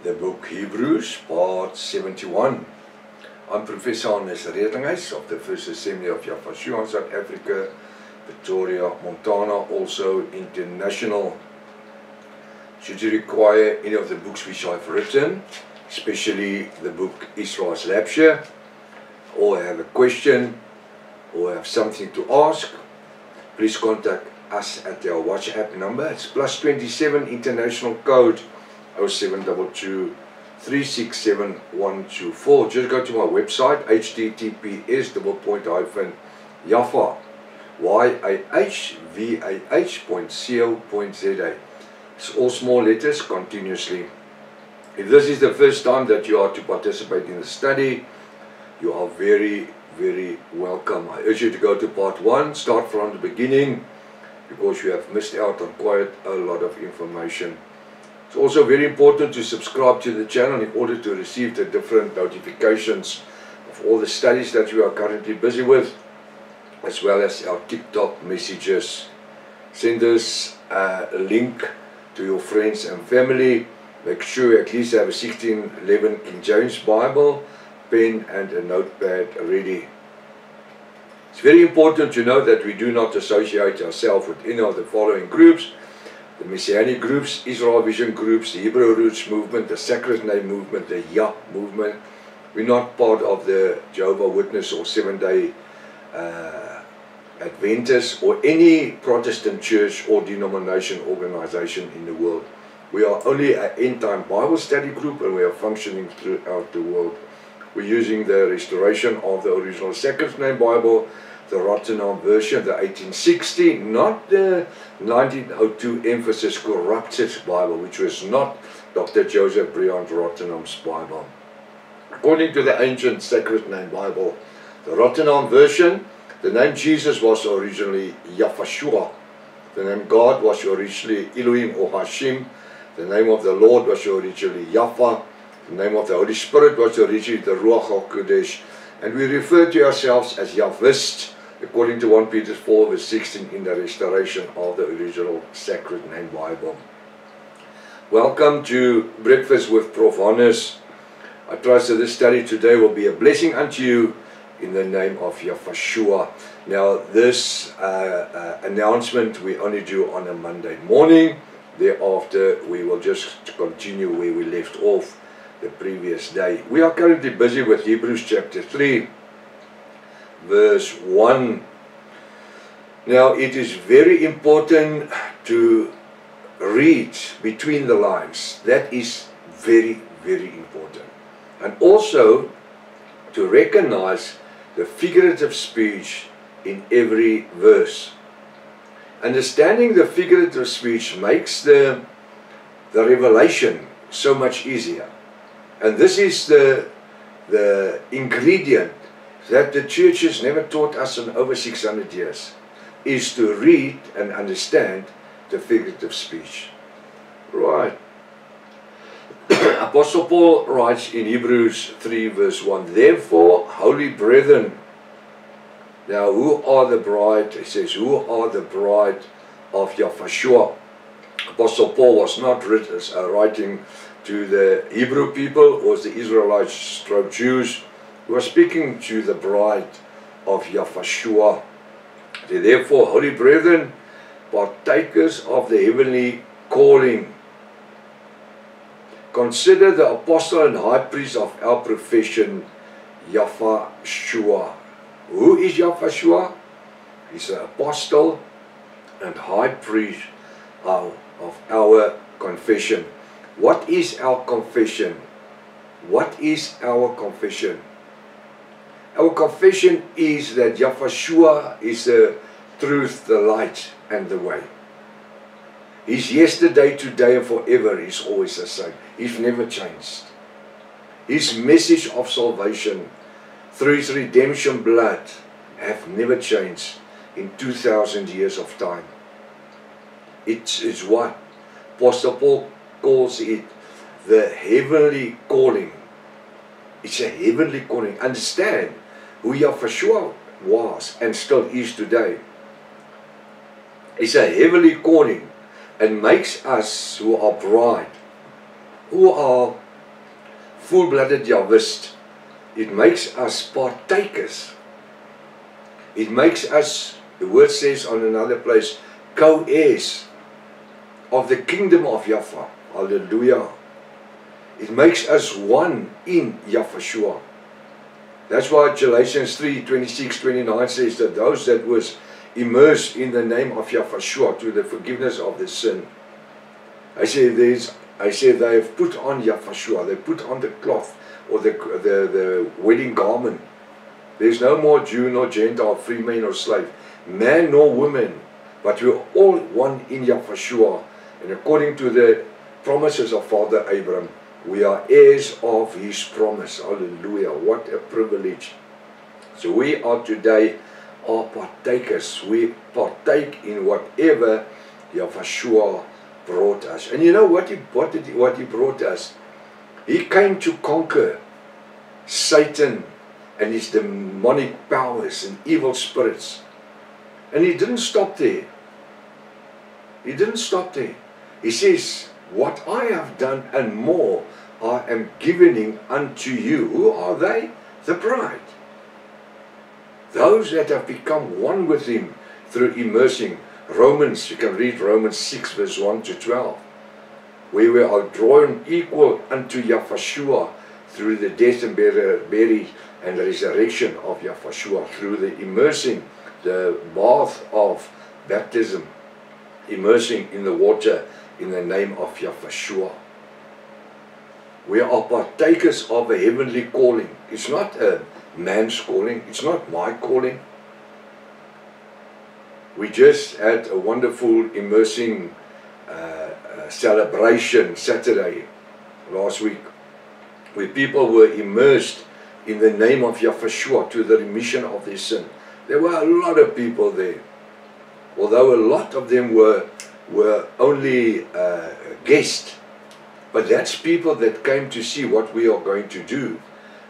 The book Hebrews, part 71. I'm Professor Hannes Redinghuis of the First Assembly of Yafashua, South Africa, Pretoria, Montana, also international. Should you require any of the books which I've written, especially the book Israel's Rapture, or have a question, or have something to ask, please contact us at our WhatsApp number. It's +27 international code 0722 367 124. Just go to my website, https://yahvah.co.za. It's all small letters continuously. If this is the first time that you are to participate in the study, you are very, very welcome. I urge you to go to part 1, start from the beginning, because you have missed out on quite a lot of information. It's also very important to subscribe to the channel in order to receive the different notifications of all the studies that we are currently busy with, as well as our TikTok messages. Send us a link to your friends and family. Make sure you at least have a 1611 King James Bible, pen and a notepad ready. It's very important to know that we do not associate ourselves with any of the following groups: the Messianic groups, Israel Vision groups, the Hebrew Roots movement, the Sacred Name movement, the Yah movement. We're not part of the Jehovah's Witness or Seventh-day Adventists or any Protestant church or denomination organization in the world. We are only an end-time Bible study group, and we are functioning throughout the world. We're using the restoration of the original Sacred Name Bible, the Rottenham version, the 1860, not the 1902 emphasis corrupted Bible, which was not Dr. Joseph Briand Rottenham's Bible. According to the ancient Sacred Name Bible, the Rottenham version, the name Jesus was originally Yafashua. The name God was originally Elohim or Hashim. The name of the Lord was originally Yafa. The name of the Holy Spirit was originally the Ruach HaKodesh. And we refer to ourselves as Yahvist, according to 1 Peter 4 verse 16, in the restoration of the original Sacred Name Bible. Welcome to Breakfast with Prof. Hannes. I trust that this study today will be a blessing unto you in the name of Yafashua. Now this announcement we only do on a Monday morning. Thereafter we will just continue where we left off the previous day. We are currently busy with Hebrews chapter 3 verse 1. Now it is very important to read between the lines. That is very, very important. And also to recognize the figurative speech in every verse. Understanding the figurative speech makes the revelation so much easier. And this is the ingredient that the church has never taught us in over 600 years, is to read and understand the figurative speech. Right. Apostle Paul writes in Hebrews 3 verse 1, "Therefore, holy brethren," now who are the bride? He says, who are the bride of Yafashua? Apostle Paul was not writing to the Hebrew people or the Israelites stroke Jews. He was speaking to the bride of Yafashua. Therefore, holy brethren, partakers of the heavenly calling, consider the apostle and high priest of our profession, Yafashua. Who is Yafashua? He's an apostle and high priest of our confession. What is our confession? What is our confession? Our confession is that Yafashua is the truth, the light, and the way. He's yesterday, today, and forever. He's always the same. He's never changed. His message of salvation through His redemption blood have never changed in 2,000 years of time. It's what Apostle Paul calls it the heavenly calling. It's a heavenly calling. Understand who Yafashua was and still is today. It's a heavenly calling and makes us who are bride, who are full-blooded Yahwist. It makes us partakers. It makes us, the word says on another place, co-heirs of the kingdom of Yahweh. Hallelujah. It makes us one in Yahushua. That's why Galatians 3:26-29 says that those that was immersed in the name of Yahushua to the forgiveness of the sin. I say they have put on Yahushua. They put on the cloth or the wedding garment. There's no more Jew nor Gentile, free man or slave, man nor woman, but we're all one in Yahushua. And according to the promises of Father Abraham, we are heirs of his promise. Hallelujah. What a privilege. So we are today are partakers. We partake in whatever Yahushua brought us. And you know what he brought us? He came to conquer Satan and his demonic powers and evil spirits. And he didn't stop there. He didn't stop there. He says, what I have done and more I am giving unto you. Who are they? The bride. Those that have become one with him through immersing. Romans, you can read Romans 6 verse 1-12. Where we are drawn equal unto Yahushua through the death and burial and resurrection of Yahushua, through the immersing, the bath of baptism, immersing in the water in the name of Yahushua. We are partakers of a heavenly calling. It's not a man's calling. It's not my calling. We just had a wonderful immersing celebration Saturday last week, where people were immersed in the name of Yahushua to the remission of their sin. There were a lot of people there, although a lot of them were only guests, but that's people that came to see what we are going to do.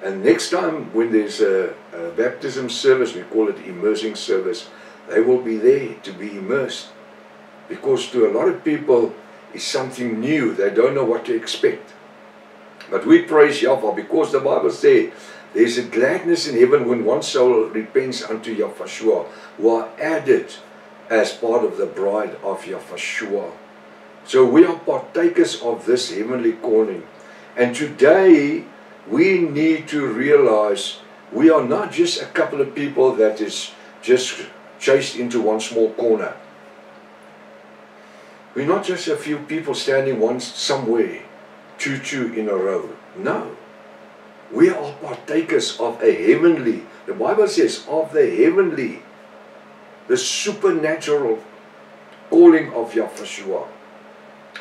And next time when there's a baptism service, we call it immersing service, they will be there to be immersed, because to a lot of people it's something new. They don't know what to expect. But we praise Yahweh, because the Bible says there's a gladness in heaven when one soul repents unto Yahushua, who are added as part of the bride of Yahushua. So we are partakers of this heavenly calling. And today we need to realize we are not just a couple of people that is just chased into one small corner. We're not just a few people standing somewhere, two in a row. No. We are partakers of a heavenly, the Bible says, of the heavenly, the supernatural calling of Yahushua.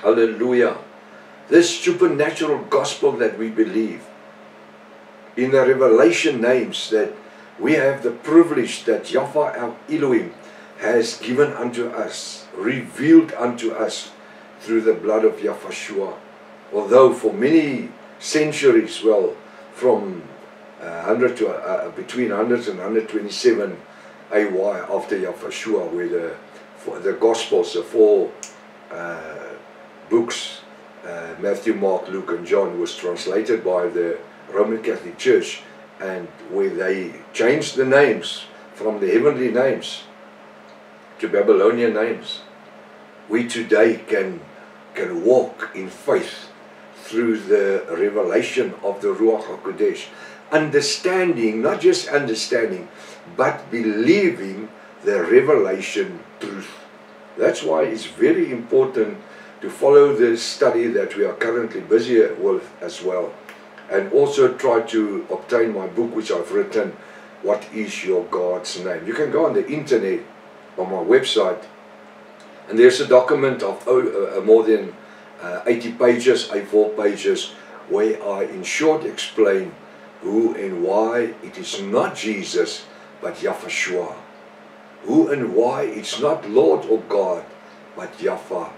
Hallelujah. This supernatural gospel that we believe, in the revelation names that we have the privilege that Yahweh our Elohim has given unto us, revealed unto us through the blood of Yahushua. Although for many centuries, well, from between 100 and 127 AY after Yahushua, where the Gospels, the four books, Matthew, Mark, Luke and John, was translated by the Roman Catholic Church, and where they changed the names from the heavenly names to Babylonian names. We today can walk in faith through the revelation of the Ruach HaKodesh, understanding, not just understanding, but believing the revelation truth. That's why it's very important to follow the study that we are currently busy with as well, and also try to obtain my book which I've written, What is Your God's Name? You can go on the internet on my website, and there's a document of more than 80 pages, A4 pages, where I in short explain who and why it is not Jesus but Yahushua, who and why it's not Lord or God but Yahweh,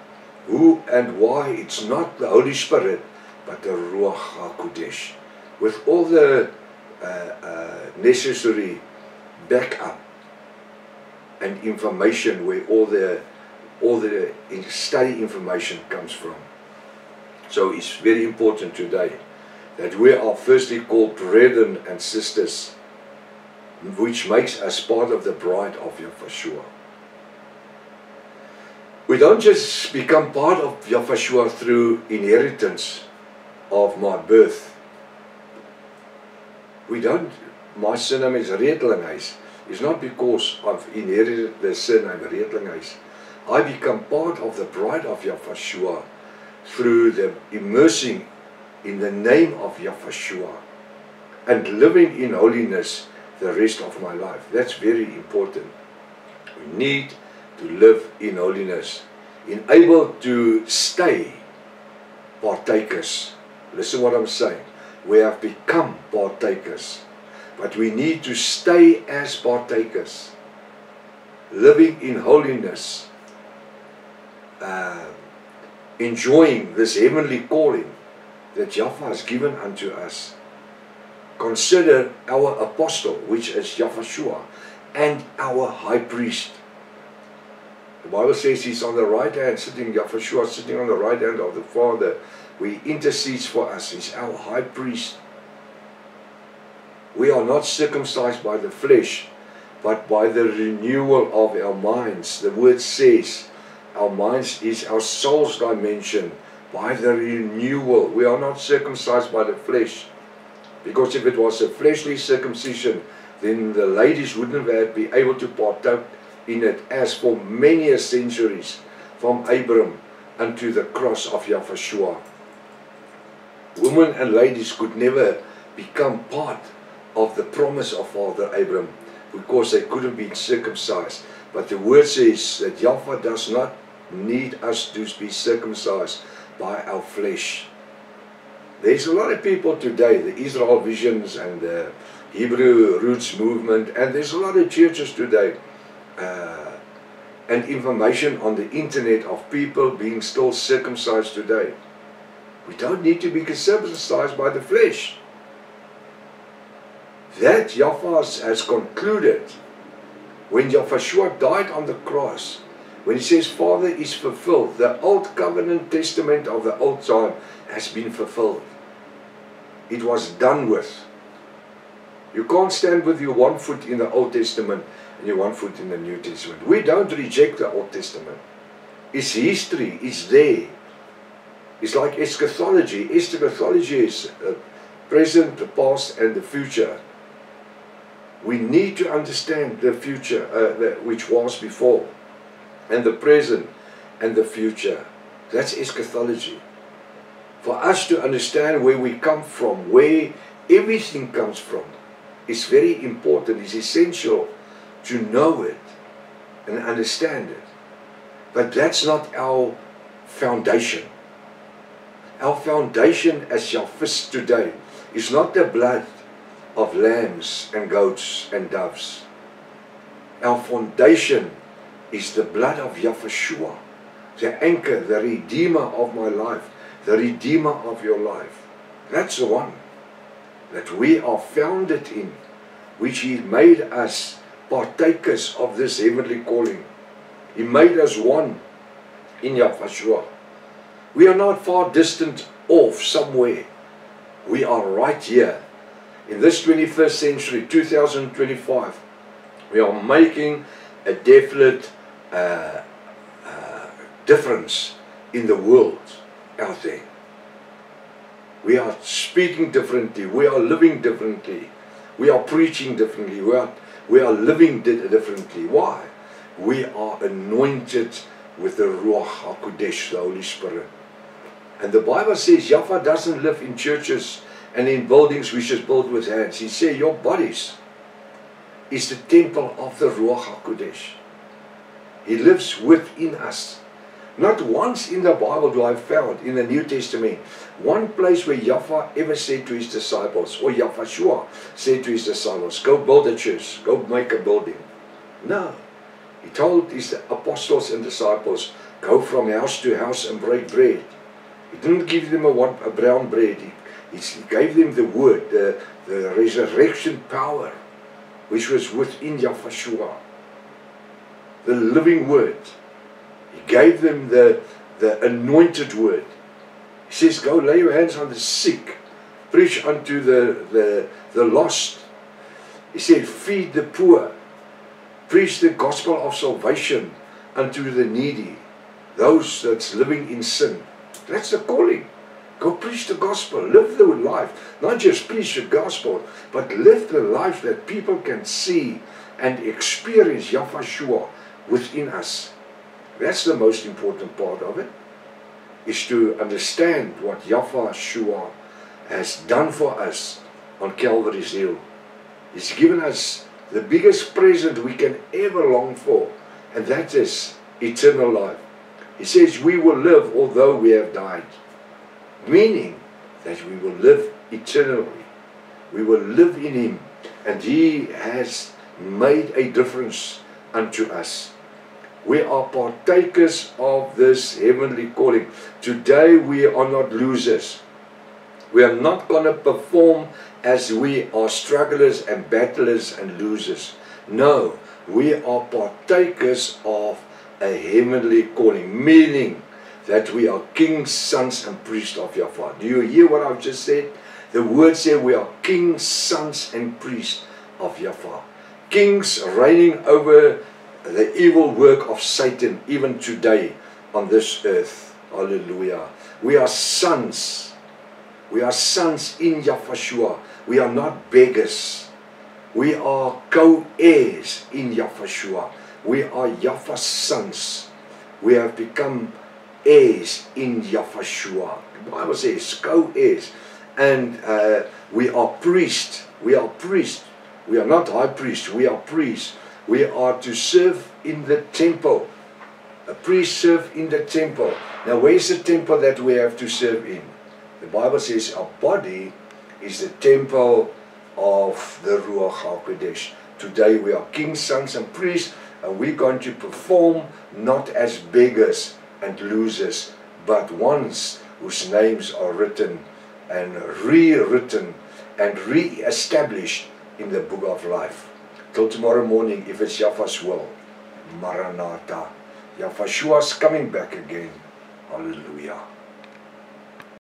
who and why it's not the Holy Spirit but the Ruach HaKodesh, with all the necessary backup and information where all the study information comes from. So it's very important today that we are firstly called brethren and sisters, which makes us part of the bride of Yahweh. We don't just become part of Yahweh through inheritance of my birth. We don't. My surname is Retelinghuis. It's not because I've inherited the surname Retelinghuis. I become part of the bride of Yahweh through the immersing in the name of Yahweh and living in holiness the rest of my life. That's very important. We need to live in holiness, able to stay partakers. Listen what I'm saying. We have become partakers, but we need to stay as partakers, living in holiness, enjoying this heavenly calling that Yahweh has given unto us. Consider our apostle, which is Yahweh, and our high priest. The Bible says he's on the right hand, Yahweh sitting on the right hand of the Father. He intercedes for us. He's our high priest. We are not circumcised by the flesh, but by the renewal of our minds. The word says our minds is our soul's dimension, by the renewal. We are not circumcised by the flesh, because if it was a fleshly circumcision, then the ladies wouldn't have been able to partake in it, as for many centuries from Abram unto the cross of Yahweh. Women and ladies could never become part of the promise of Father Abram because they couldn't be circumcised. But the word says that Yahweh does not need us to be circumcised by our flesh. There's a lot of people today, the Israel Visions and the Hebrew Roots movement, and there's a lot of churches today and information on the internet of people being still circumcised today. We don't need to be circumcised by the flesh. That Yahweh has concluded when Yahweh died on the cross, when he says, Father, is fulfilled. The old covenant testament of the old time has been fulfilled. It was done with. You can't stand with your one foot in the Old Testament and your one foot in the New Testament. We don't reject the Old Testament. It's history. It's there. It's like eschatology. Eschatology is present, the past, and the future. We need to understand the future, which was before, and the present, and the future. That's eschatology. For us to understand where we come from, where everything comes from, is very important. It's essential to know it and understand it. But that's not our foundation. Our foundation as Yahweh today is not the blood of lambs and goats and doves. Our foundation is the blood of Yahweh, the anchor, the redeemer of my life, the redeemer of your life. That's the one that we are founded in, which he made us partakers of this heavenly calling. He made us one in Yahweh. We are not far distant off somewhere. We are right here. In this 21st century, 2025, we are making a definite difference in the world out there. We are speaking differently. We are living differently. We are preaching differently. We are living differently. Why? We are anointed with the Ruach HaKodesh, the Holy Spirit. And the Bible says Yahweh doesn't live in churches and in buildings which is built with hands. He said your bodies is the temple of the Ruach HaKodesh. He lives within us. Not once in the Bible do I found, in the New Testament, one place where Yahweh ever said to his disciples, or Yahweh said to his disciples, go build a church, go make a building. No. He told his apostles and disciples, go from house to house and break bread. He didn't give them a brown bread. He gave them the word, the resurrection power, which was within Yahweh, the living word. He gave them the anointed word. He says, go lay your hands on the sick Preach unto the lost. He said, feed the poor. Preach the gospel of salvation unto the needy, those that's living in sin. That's the calling. Go preach the gospel, live the life. Not just preach the gospel, but live the life that people can see and experience Yahweh within us. That's the most important part of it, is to understand what Yahweh has done for us on Calvary's Hill. He's given us the biggest present we can ever long for, and that is eternal life. He says we will live although we have died, meaning that we will live eternally. We will live in Him, and He has made a difference unto us. We are partakers of this heavenly calling. Today we are not losers. We are not going to perform as we are strugglers and battlers and losers. No, we are partakers of a heavenly calling, meaning that we are kings, sons and priests of Yahweh. Do you hear what I've just said? The word says we are kings, sons and priests of Yahweh. Kings reigning over the evil work of Satan even today on this earth. Hallelujah. We are sons. We are sons in Yahweh. We are not beggars. We are co-heirs in Yahweh. We are Yahweh's sons. We have become heirs in Yahweh. The Bible says co-heirs. And we are priests. We are priests. We are not high priests. We are priests. We are to serve in the temple. A priest serve in the temple. Now where's the temple that we have to serve in? The Bible says our body is the temple of the Ruach HaKodesh. Today we are kings, sons and priests, and we're going to perform not as beggars and losers, but ones whose names are written and rewritten and re-established in the book of life. Till tomorrow morning, if it's Yahweh's will. Maranatha. Yahweh is coming back again. Hallelujah.